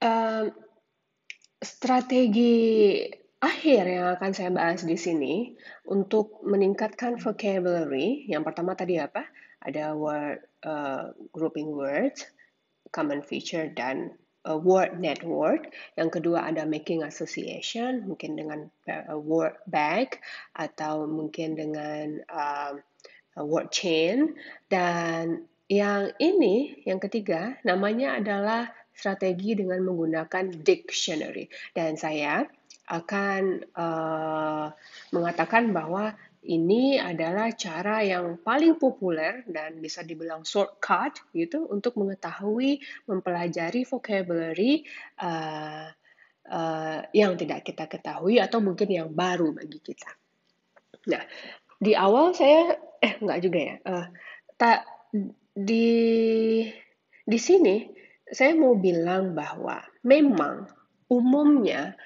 Eee, Strategi akhir yang akan saya bahas di sini untuk meningkatkan vocabulary, yang pertama tadi apa? Ada grouping words, common feature, dan word network. Yang kedua ada making association, mungkin dengan word bag atau mungkin dengan word chain. Dan yang ketiga, namanya adalah strategi dengan menggunakan dictionary. Dan saya akan mengatakan bahwa ini adalah cara yang paling populer dan bisa dibilang shortcut gitu untuk mengetahui, mempelajari vocabulary yang tidak kita ketahui atau mungkin yang baru bagi kita. Nah, di awal saya enggak juga ya. Tak di di sini saya mau bilang bahwa memang umumnya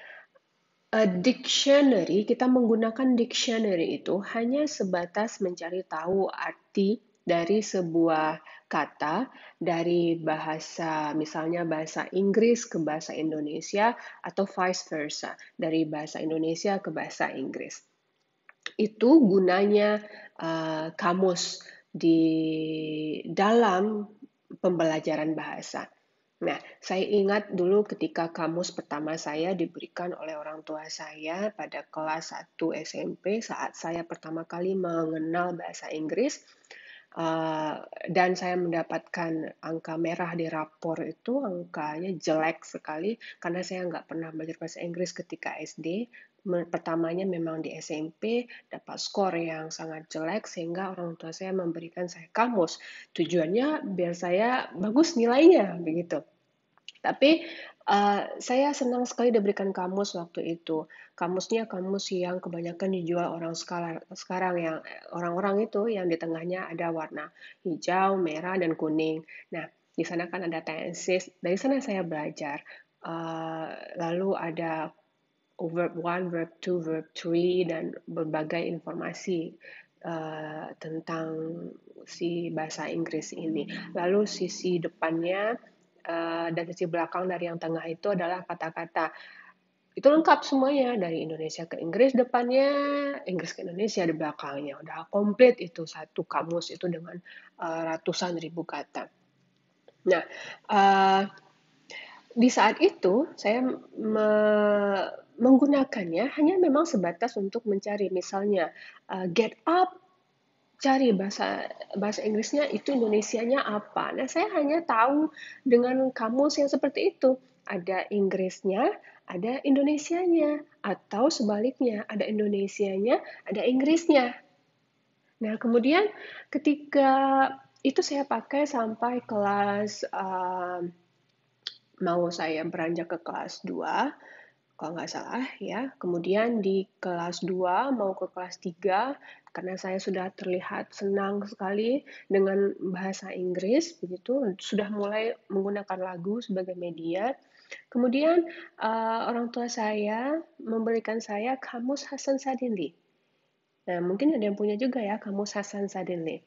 kita menggunakan dictionary itu hanya sebatas mencari tahu arti dari sebuah kata dari bahasa, misalnya bahasa Inggris ke bahasa Indonesia atau vice versa, dari bahasa Indonesia ke bahasa Inggris. Itu gunanya kamus di dalam pembelajaran bahasa. Nah, saya ingat dulu ketika kamus pertama saya diberikan oleh orang tua saya pada kelas 1 SMP saat saya pertama kali mengenal bahasa Inggris. Dan saya mendapatkan angka merah di rapor itu, angkanya jelek sekali karena saya nggak pernah belajar bahasa Inggris ketika SD. Pertamanya memang di SMP dapat skor yang sangat jelek sehingga orang tua saya memberikan saya kamus. Tujuannya biar saya bagus nilainya begitu. Tapi saya senang sekali diberikan kamus waktu itu. Kamusnya kamus yang kebanyakan dijual orang sekarang yang orang-orang itu yang di tengahnya ada warna hijau, merah, dan kuning. Nah, di sana kan ada tenses. Dari sana saya belajar. Lalu ada verb 1, verb 2, verb 3, dan berbagai informasi tentang si bahasa Inggris ini. Lalu sisi depannya dan sisi belakang dari yang tengah itu adalah kata-kata. Itu lengkap semuanya, dari Indonesia ke Inggris depannya, Inggris ke Indonesia di belakangnya. Udah komplit itu satu kamus itu dengan ratusan ribu kata. Nah, uh, di saat itu saya menggunakannya hanya memang sebatas untuk mencari misalnya get up, cari bahasa bahasa Inggrisnya itu Indonesianya apa. Nah, saya hanya tahu dengan kamus yang seperti itu. Ada Inggrisnya, ada Indonesianya, atau sebaliknya, ada Indonesianya, ada Inggrisnya. Nah, kemudian ketika itu saya pakai sampai kelas mau saya beranjak ke kelas 2 kalau nggak salah ya. Kemudian di kelas 2 mau ke kelas 3 karena saya sudah terlihat senang sekali dengan bahasa Inggris, begitu, sudah mulai menggunakan lagu sebagai media. Kemudian orang tua saya memberikan saya Kamus Hasan Sadili. Nah, mungkin ada yang punya juga ya Kamus Hasan Sadili.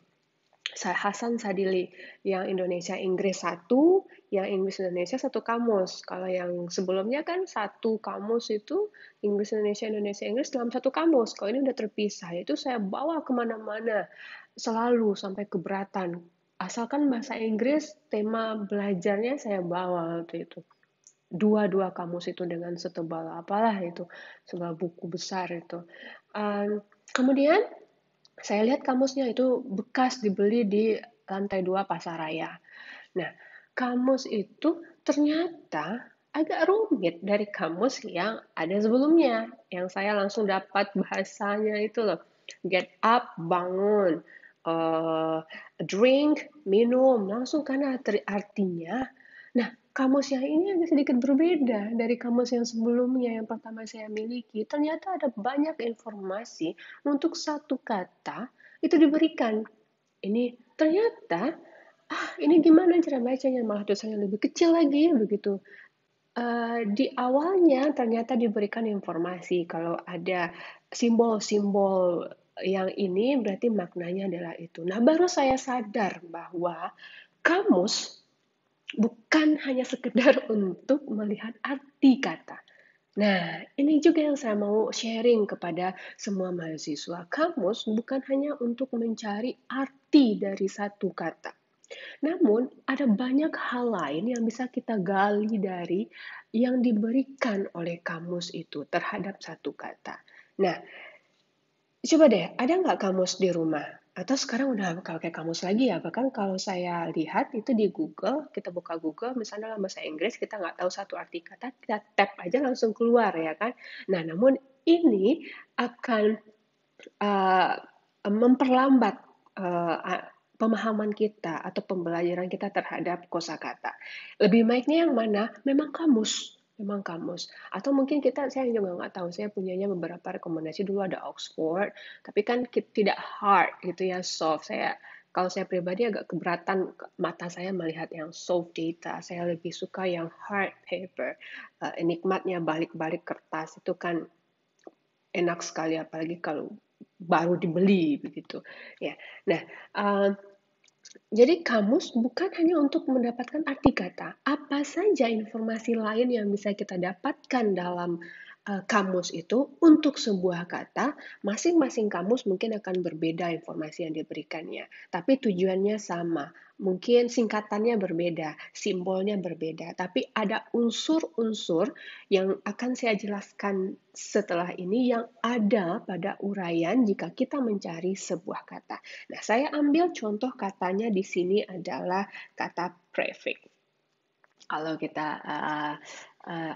Hasan Sadili yang Indonesia Inggris satu, yang Inggris Indonesia satu kamus. Kalau yang sebelumnya kan satu kamus itu Inggris Indonesia Indonesia Inggris dalam satu kamus. Kalau ini udah terpisah, itu saya bawa kemana-mana selalu sampai keberatan. Asalkan bahasa Inggris, tema belajarnya saya bawa waktu itu. Dua kamus itu dengan setebal apalah itu, sebuah buku besar itu. Kemudian saya lihat kamusnya itu bekas dibeli di lantai 2 Pasaraya. Nah, kamus itu ternyata agak rumit dari kamus yang ada sebelumnya. Yang saya langsung dapat bahasanya itu loh. Get up, bangun. Drink, minum. Langsung karena artinya. Nah, kamus yang ini agak sedikit berbeda dari kamus yang sebelumnya yang pertama saya miliki. Ternyata ada banyak informasi untuk satu kata itu diberikan. Ini ternyata, ini gimana cara bacanya? Malah tulisannya lebih kecil lagi begitu. Di awalnya ternyata diberikan informasi kalau ada simbol-simbol yang ini berarti maknanya adalah itu. Nah, baru saya sadar bahwa kamus bukan hanya sekedar untuk melihat arti kata. Nah, ini juga yang saya mau sharing kepada semua mahasiswa. Kamus bukan hanya untuk mencari arti dari satu kata, namun ada banyak hal lain yang bisa kita gali dari yang diberikan oleh kamus itu terhadap satu kata. Nah, coba deh, ada nggak kamus di rumah? Atau sekarang udah pakai kamus lagi ya? Bahkan kalau saya lihat itu di Google, kita buka Google, misalnya dalam bahasa Inggris, kita nggak tahu satu arti kata, kita tap aja langsung keluar ya kan? Nah, namun ini akan uh, memperlambat uh, pemahaman kita atau pembelajaran kita terhadap kosakata. Lebih baiknya yang mana? Memang kamus. Atau mungkin saya juga nggak tahu, saya punyanya beberapa rekomendasi dulu ada Oxford, tapi kan tidak hard gitu ya, soft. Kalau saya pribadi agak keberatan mata saya melihat yang soft data, saya lebih suka yang hard paper. Nikmatnya balik-balik kertas itu kan enak sekali apalagi kalau baru dibeli begitu ya. Nah, uh, jadi kamus bukan hanya untuk mendapatkan arti kata, apa saja informasi lain yang bisa kita dapatkan dalam kamus itu untuk sebuah kata, masing-masing kamus mungkin akan berbeda informasi yang diberikannya, tapi tujuannya sama. Mungkin singkatannya berbeda, simbolnya berbeda, tapi ada unsur-unsur yang akan saya jelaskan setelah ini yang ada pada uraian jika kita mencari sebuah kata. Nah, saya ambil contoh katanya di sini adalah kata prefix. Kalau kita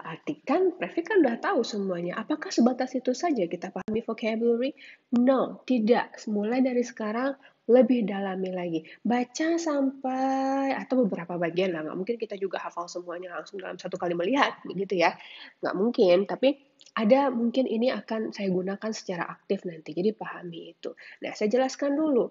artikan, prefix kan udah tahu semuanya. Apakah sebatas itu saja kita pahami vocabulary? No, tidak. Mulai dari sekarang lebih dalami lagi. Baca sampai, atau beberapa bagian lah. Nggak mungkin kita juga hafal semuanya langsung dalam satu kali melihat, begitu ya. Nggak mungkin, tapi ada mungkin ini akan saya gunakan secara aktif nanti. Jadi pahami itu. Nah, saya jelaskan dulu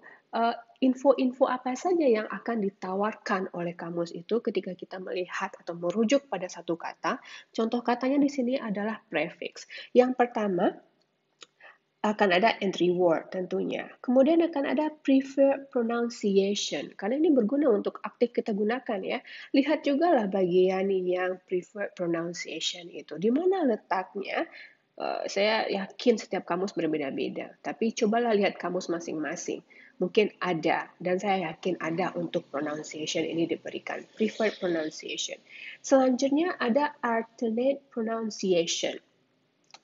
info-info apa saja yang akan ditawarkan oleh kamus itu ketika kita melihat atau merujuk pada satu kata. Contoh katanya di sini adalah prefix. Yang pertama akan ada entry word tentunya. Kemudian akan ada preferred pronunciation. Karena ini berguna untuk aktif kita gunakan ya. Lihat juga lah bagian yang preferred pronunciation itu. Di mana letaknya? Saya yakin setiap kamus berbeda-beda, tapi cobalah lihat kamus masing-masing. Mungkin ada, dan saya yakin ada untuk pronunciation ini diberikan, preferred pronunciation. Selanjutnya ada alternate pronunciation.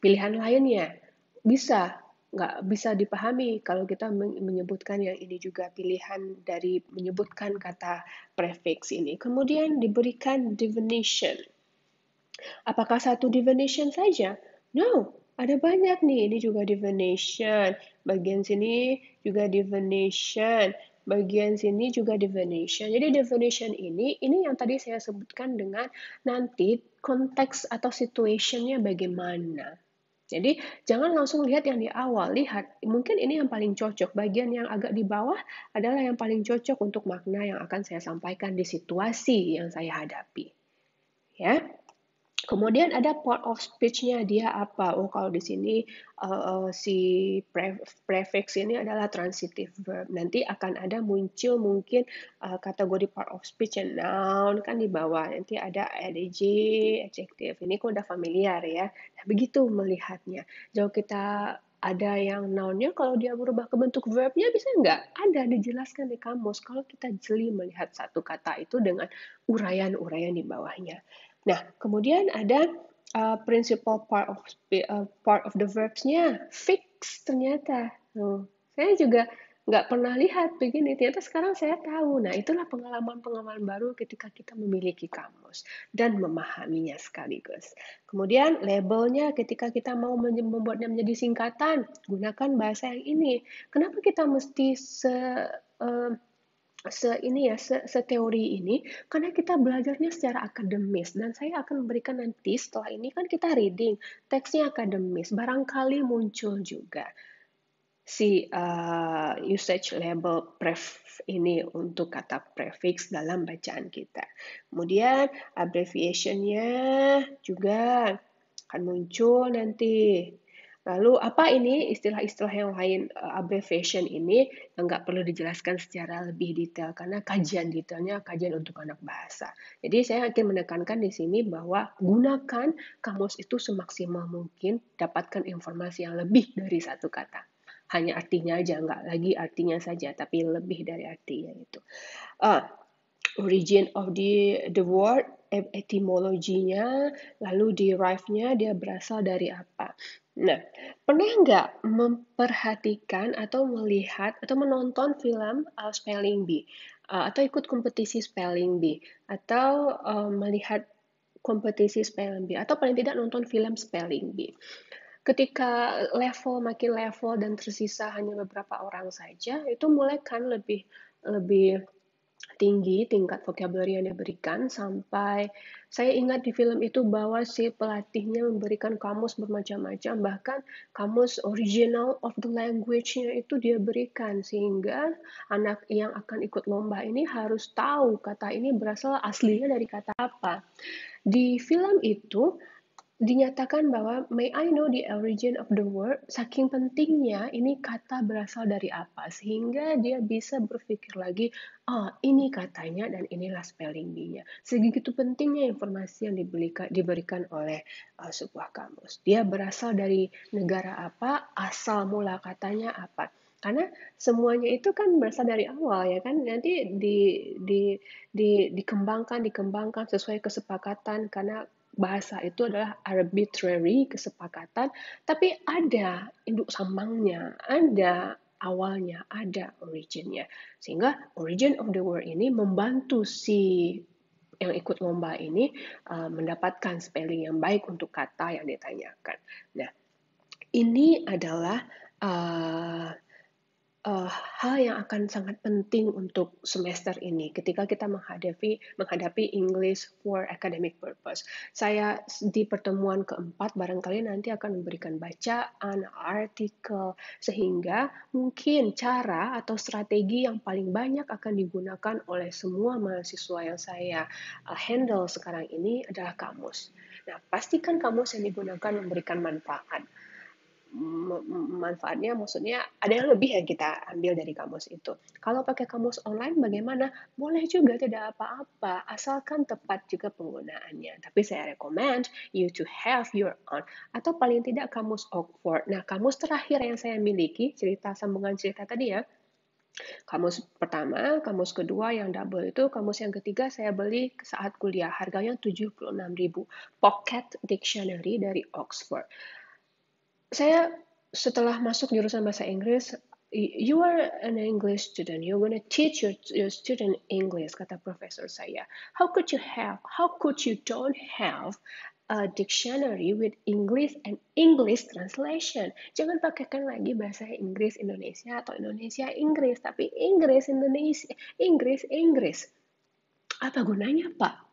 Pilihan lainnya bisa, nggak bisa dipahami kalau kita menyebutkan yang ini juga pilihan dari menyebutkan kata prefix ini. Kemudian diberikan definition. Apakah satu divination saja? No, ada banyak nih. Ini juga divination. Bagian sini juga divination. Bagian sini juga divination. Jadi definition ini yang tadi saya sebutkan dengan nanti konteks atau situationnya bagaimana. Jadi jangan langsung lihat yang di awal, lihat mungkin ini yang paling cocok. Bagian yang agak di bawah adalah yang paling cocok untuk makna yang akan saya sampaikan di situasi yang saya hadapi. Ya. Kemudian ada part of speech-nya dia apa? Oh, kalau di sini si prefix ini adalah transitive verb. Nanti akan ada muncul mungkin kategori part of speech and noun kan di bawah. Nanti ada adjective, adjective. Ini kok udah familiar ya. Nah, begitu melihatnya. Jauh kita ada yang noun-nya kalau dia berubah ke bentuk verb-nya bisa nggak? Ada dijelaskan di kamus kalau kita jeli melihat satu kata itu dengan uraian-uraian di bawahnya. Nah, kemudian ada principal part of the verbs-nya fix ternyata. Saya juga nggak pernah lihat begini. Ternyata sekarang saya tahu. Nah, itulah pengalaman-pengalaman baru ketika kita memiliki kamus dan memahaminya sekaligus. Kemudian labelnya ketika kita mau membuatnya menjadi singkatan, gunakan bahasa yang ini. Kenapa kita mesti seteori ini karena kita belajarnya secara akademis dan saya akan memberikan nanti setelah ini kan kita reading teksnya akademis barangkali muncul juga si usage label pref ini untuk kata prefix dalam bacaan kita. Kemudian abbreviationnya juga akan muncul nanti. Lalu apa ini istilah-istilah yang lain, abbreviation ini yang nggak perlu dijelaskan secara lebih detail karena kajian detailnya kajian untuk anak bahasa. Jadi saya ingin menekankan di sini bahwa gunakan kamus itu semaksimal mungkin, dapatkan informasi yang lebih dari satu kata. Hanya artinya aja, nggak lagi artinya saja, tapi lebih dari artinya itu. Uh, Origin of the word, etimologinya, lalu derive-nya dia berasal dari apa. Nah, pernah nggak memperhatikan atau melihat atau menonton film Spelling Bee? Atau ikut kompetisi Spelling Bee? Atau melihat kompetisi Spelling Bee? Atau paling tidak nonton film Spelling Bee? Ketika makin level dan tersisa hanya beberapa orang saja, itu mulai kan lebih lebih tinggi tingkat vocabulary yang diberikan sampai saya ingat di film itu bahwa si pelatihnya memberikan kamus bermacam-macam, bahkan kamus original of the language-nya itu dia berikan sehingga anak yang akan ikut lomba ini harus tahu kata ini berasal aslinya dari kata apa. Di film itu dinyatakan bahwa may I know the origin of the word, saking pentingnya ini kata berasal dari apa, sehingga dia bisa berpikir lagi, oh ini katanya dan inilah spelling bee-nya. Segitu pentingnya informasi yang diberikan oleh sebuah kamus. Dia berasal dari negara apa, asal mula katanya apa. Karena semuanya itu kan berasal dari awal ya kan, nanti dikembangkan sesuai kesepakatan karena bahasa itu adalah arbitrary, kesepakatan, tapi ada induk sambangnya, ada awalnya, ada originnya. Sehingga origin of the word ini membantu si yang ikut lomba ini mendapatkan spelling yang baik untuk kata yang ditanyakan. Nah, ini adalah uh, hal yang akan sangat penting untuk semester ini ketika kita menghadapi English for academic purpose. Saya di pertemuan keempat barangkali nanti akan memberikan bacaan, artikel, sehingga mungkin cara atau strategi yang paling banyak akan digunakan oleh semua mahasiswa yang saya handle sekarang ini adalah kamus. Nah, pastikan kamus yang digunakan memberikan manfaat. Manfaatnya maksudnya ada yang lebih yang kita ambil dari kamus itu. Kalau pakai kamus online bagaimana? Boleh juga, tidak apa-apa, asalkan tepat juga penggunaannya. Tapi saya recommend you to have your own, atau paling tidak kamus Oxford. Nah, kamus terakhir yang saya miliki, sambungan cerita tadi ya, kamus pertama, kamus kedua yang double itu, kamus yang ketiga saya beli saat kuliah, harganya 76.000, Pocket Dictionary dari Oxford. Saya setelah masuk jurusan bahasa Inggris, you are an English student, you're gonna teach your student English, kata profesor saya. How could you don't have a dictionary with English and English translation? Jangan pakaikan lagi bahasa Inggris Indonesia atau Indonesia Inggris, tapi Inggris Indonesia, Inggris Inggris. Apa gunanya, Pak?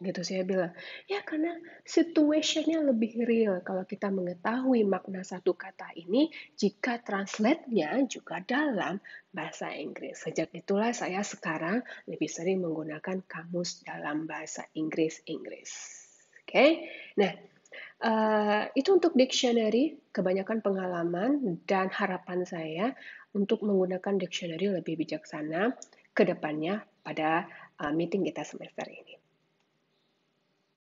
Gitu saya bilang, ya karena situationnya lebih real kalau kita mengetahui makna satu kata ini jika translate-nya juga dalam bahasa Inggris. Sejak itulah saya sekarang lebih sering menggunakan kamus dalam bahasa Inggris. Oke, nah itu untuk dictionary, kebanyakan pengalaman dan harapan saya untuk menggunakan dictionary lebih bijaksana ke depannya pada meeting kita semester ini.